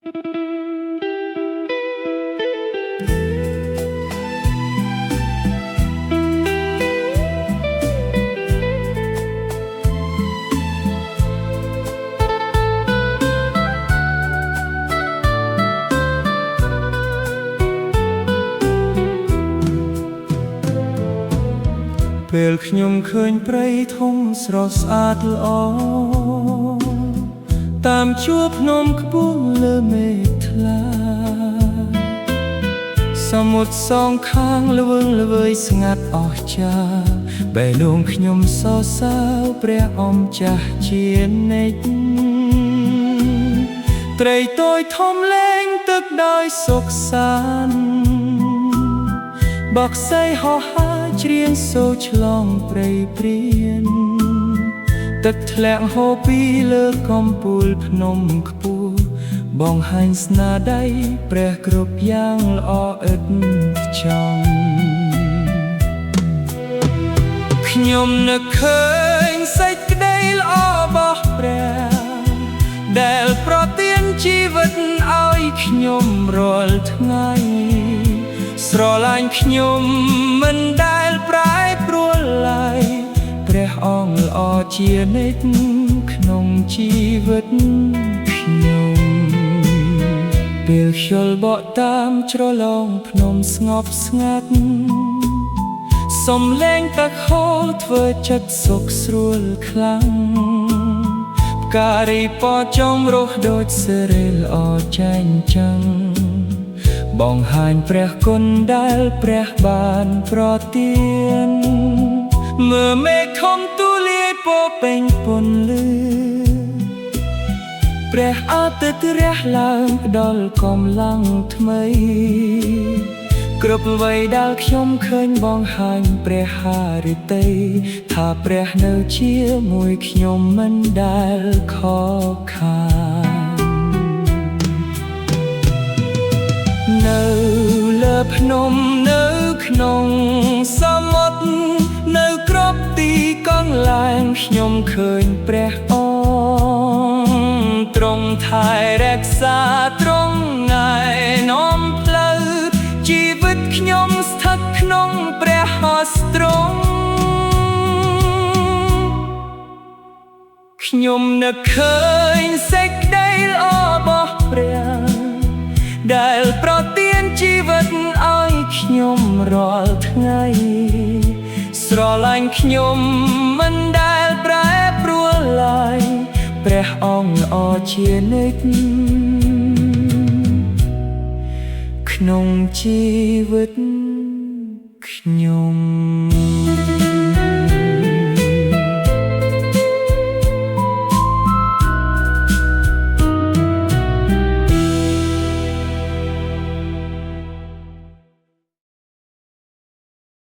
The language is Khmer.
ពេលខ្ញុំឃើញព្រៃធំស្រស់ស្អាតល្អតាមជួរភ្នំខ្ពស់លើមេឃថ្លាសមុទ្រសងខាងល្វឹងល្វើយស្ងាត់អស្ចារ្យបែរលងខ្ញុំសរសើរព្រះអម្ចាស់ជានិច្ចត្រីតូចធំលែងទឹកដោយសុខសាន្តបក្សីហោះហើរច្រៀងសូរឆ្លងព្រៃព្រានទឹកធ្លាក់ហូរពីលើកំពូលភ្នំខ្ពស់បង្ហាញស្នាដៃព្រះគ្រប់យ៉ាងល្អឥតខ្ចង់ខ្ញុំនឹកឃើញសេចក្តីល្អរបស់ព្រះដែលប្រទានជីវិតឲ្យខ្ញុំរាល់ថ្ងៃស្រឡាញ់ខ្ញុំមិនដែលប្រែប្រួលឡើយព្រះអង្គល្អជានិច្ចក្នុងជីវិតខ្ញុំពេលខ្យល់បក់តាមជ្រលងភ្នំស្ងប់ស្ងាត់សំឡេងទឹកហូរធ្វើចិត្តសុខស្រួលខ្លាំងផ្ការីពណ៌ចំរុះដូចសិរីល្អចែងចាំងបង្ហាញព្រះគុណដែលព្រះបានប្រទានមើលមេឃធំទូលាយពោពេញពន្លឺព្រះអាទិត្យរះឡើងផ្ដល់កម្លាំងថ្មីគ្រប់អ្វីដែលខ្ញុំឃើញបង្ហាញព្រះハរិតីថាព្រះនៅជាមួយខ្ញុំមិនដែលខកខាននៅលើភ្នំនៅក្នុងសមុទ្រនៅគ្រប់ទីកន្លែងខ្ញុំឃើញព្រះអង្គទ្រង់ថែរក្សាទ្រង់ណែនាំផ្លូវជីវិតខ្ញុំស្ថិតក្នុងព្រះហស្ថទ្រង់ខ្ញុំនឹកឃើញសេចក្តីល្អរបស់ព្រះដែលប្រទានជីវិតឲ្យខ្ញុំរាល់ថ្ងៃស្រឡាញ់ខ្ញុំមិនដែលប្រែប្រួលឡើយព្រះអង្គល្អជានិច្ចក្នុងជីវិតខ្ញុំ